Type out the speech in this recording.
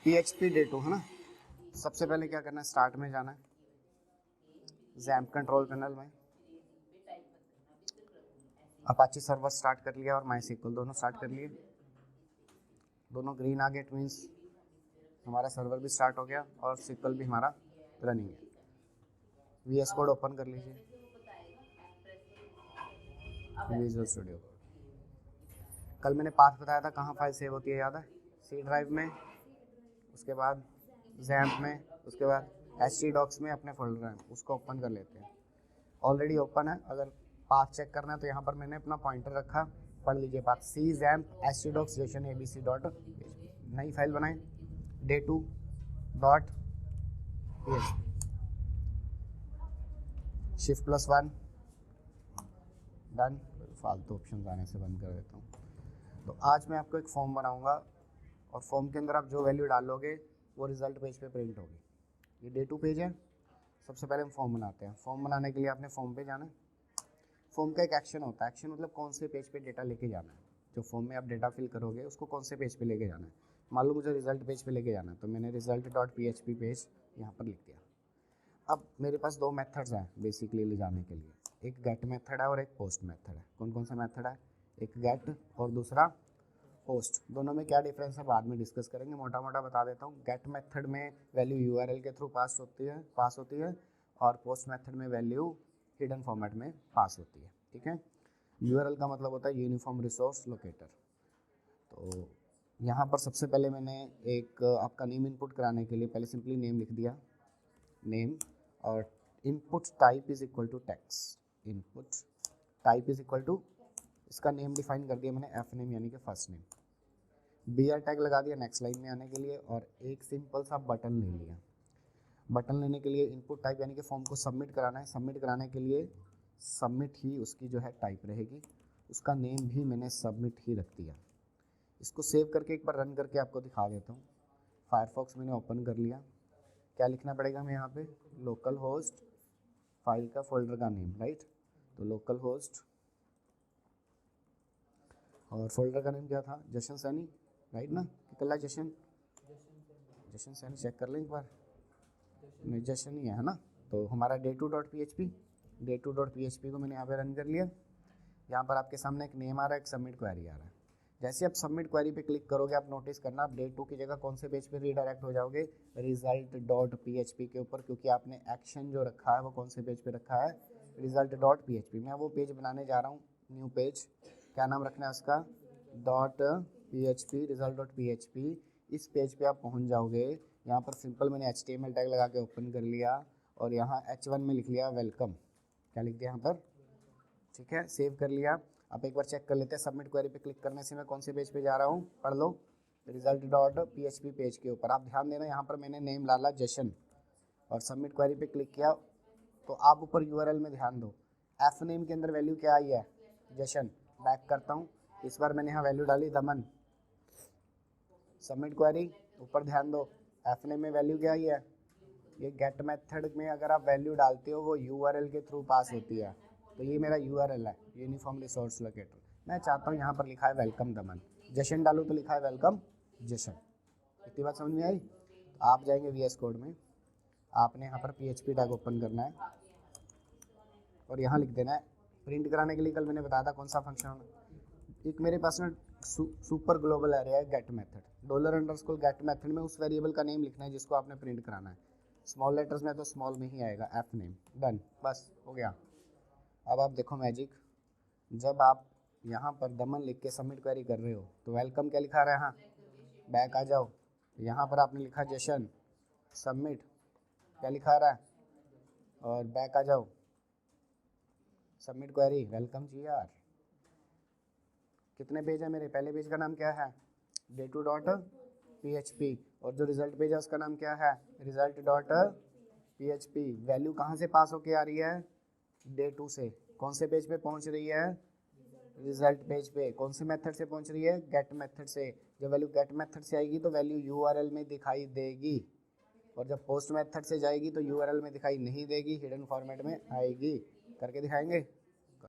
PHP day 2 है ना। सबसे पहले क्या करना है, स्टार्ट में जाना है, XAMPP कंट्रोल पैनल में अपाची सर्वर स्टार्ट कर लिया और MySQL दोनों स्टार्ट कर लिए, दोनों ग्रीन आ गए, इट मीन्स हमारा सर्वर भी स्टार्ट हो गया और SQL भी हमारा रनिंग है। VS कोड ओपन कर लीजिए, विजुअल स्टूडियो। कल मैंने पाथ बताया था कहाँ फाइल सेव होती है, याद है? C ड्राइव में, उसके बाद XAMPP में, उसके बाद htdocs में अपने फोल्डर है, उसको ओपन कर लेते हैं। ऑलरेडी ओपन है, अगर पाथ चेक करना है तो यहाँ पर मैंने अपना पॉइंटर रखा, पढ़ लीजिए path, C XAMPP htdocs session abc dot, नई फाइल बनाएं day2.php, shift+1 डन। फालतू ऑप्शन आने से बंद कर देता हूँ। तो आज मैं आपको एक फॉर्म बनाऊंगा और फॉर्म के अंदर आप जो वैल्यू डालोगे वो रिजल्ट पेज पे प्रिंट होगी। ये डे 2 पेज है। सबसे पहले हम फॉर्म बनाते हैं। फॉर्म बनाने के लिए आपने फॉर्म पे जाना है। फॉर्म का एक एक्शन होता है, एक्शन मतलब कौन से पेज पे डेटा लेके जाना है। जो फॉर्म में आप डेटा फिल करोगे उसको कौन से पेज पे लेके जाना है। मान लो मुझे रिजल्ट पेज पे लेके जाना है, तो मैंने result.php पेज यहाँ पर लिख दिया। अब मेरे पास दो मेथड्स हैं बेसिकली ले जाने के लिए, एक गेट मेथड है और एक पोस्ट मेथड है। कौन कौन सा मेथड है? एक गेट और दूसरा पोस्ट। दोनों में क्या डिफरेंस है बाद में डिस्कस करेंगे, मोटा मोटा बता देता हूँ। गेट मेथड में वैल्यू यूआरएल के थ्रू पास होती है और पोस्ट मेथड में वैल्यू हिडन फॉर्मेट में पास होती है। ठीक है, यूआरएल का मतलब होता है यूनिफॉर्म रिसोर्स लोकेटर। तो यहाँ पर सबसे पहले मैंने एक आपका नेम इनपुट कराने के लिए पहले सिंपली नेम लिख दिया, नेम, और input type is equal to text, input type is equal to, इसका नेम डिफाइन कर दिया मैंने एफ नेम यानी कि फर्स्ट नेम, BR टैग लगा दिया नेक्स्ट लाइन में आने के लिए, और एक सिंपल सा बटन ले लिया। बटन लेने के लिए इनपुट टाइप यानी कि फॉर्म को सबमिट कराना है, सबमिट कराने के लिए सबमिट ही उसकी जो है टाइप रहेगी, उसका नेम भी मैंने सबमिट ही रख दिया। इसको सेव करके एक बार रन करके आपको दिखा देता हूँ। फायरफॉक्स मैंने ओपन कर लिया। क्या लिखना पड़ेगा हमें यहाँ पे? लोकल होस्ट, फाइल का फोल्डर का नेम, राइट। तो लोकल होस्ट और फोल्डर का नेम क्या था? जशन सैनी, राइट ना? कितना जशन सैनी, चेक कर लें एक बार। नहीं, जशन ही है ना। तो हमारा day2.php को मैंने यहाँ पे रन कर लिया। यहाँ पर आपके सामने एक नेम आ रहा है, एक सबमिट क्वेरी आ रहा है। जैसे आप सबमिट क्वेरी पे क्लिक करोगे, आप नोटिस करना आप डे 2 की जगह कौन से पेज पे रीडायरेक्ट हो जाओगे? result.php के ऊपर, क्योंकि आपने एक्शन जो रखा है वो कौन से पेज पे रखा है? result.php। मैं वो पेज बनाने जा रहा हूँ, न्यू पेज। क्या नाम रखना है उसका? .php, result.php। इस पेज पे आप पहुँच जाओगे। यहाँ पर सिंपल मैंने HTML टैग लगा के ओपन कर लिया और यहाँ H1 में लिख लिया वेलकम। क्या लिख दिया यहाँ पर? ठीक है, सेव कर लिया। अब एक बार चेक कर लेते हैं, सबमिट क्वेरी पे क्लिक करने से मैं कौन से पेज पे जा रहा हूँ, पढ़ लो। result.php पेज के ऊपर आप ध्यान देना, यहाँ पर मैंने नेम डाला जशन और सबमिट क्वेरी पे क्लिक किया। तो आप ऊपर यूआरएल में ध्यान दो, एफ नेम के अंदर वैल्यू क्या आई है? जशन। बैक करता हूँ, इस बार मैंने यहाँ वैल्यू डाली दमन। सबमिट क्वेरी, ऊपर ध्यान दो, एफ नेम में वैल्यू क्या आई है? ये गेट मेथड में अगर आप वैल्यू डालते हो वो यूआरएल के थ्रू पास होती है। तो ये मेरा यूआरएल है, यूनिफॉर्म रिसोर्स लोकेटर। मैं चाहता हूँ यहाँ पर लिखा है वेलकम दमन, जशन डालूँ तो लिखा है वेलकम जशन। इतनी बात समझ में आई? आप जाएंगे VS कोड में, आपने यहाँ पर PHP टैग ओपन करना है और यहाँ लिख देना है प्रिंट कराने के लिए। कल मैंने बताया था कौन सा फंक्शन होना। एक मेरे पास ना सुपर ग्लोबल एरे है गेट मेथड, $_गेट मेथड में उस वेरिएबल का नेम लिखना है जिसको आपने प्रिंट कराना है। स्मॉल लेटर्स में तो स्मॉल में ही आएगा, एफ नेम। डन, बस हो गया। अब आप देखो मैजिक, जब आप यहाँ पर दमन लिख के सबमिट क्वेरी कर रहे हो तो वेलकम क्या लिखा रहा है? हाँ, बैक आ जाओ, यहाँ पर आपने लिखा जशन, सबमिट क्या लिखा रहा है, और बैक आ जाओ, सबमिट क्वेरी, वेलकम जी यार। कितने पेज है मेरे? पहले पेज का नाम क्या है? day2.php, और जो रिजल्ट पेज है उसका नाम क्या है? result.php। वैल्यू कहाँ से पास होके आ रही है? डे 2 से। कौन से पेज पे पहुँच रही है? रिजल्ट पेज पे। कौन से मेथड से पहुँच रही है? गेट मेथड से। जब वैल्यू गेट मेथड से आएगी तो वैल्यू यूआरएल में दिखाई देगी, और जब पोस्ट मेथड से जाएगी तो यूआरएल में दिखाई नहीं देगी, हिडन फॉर्मेट में आएगी। करके दिखाएंगे।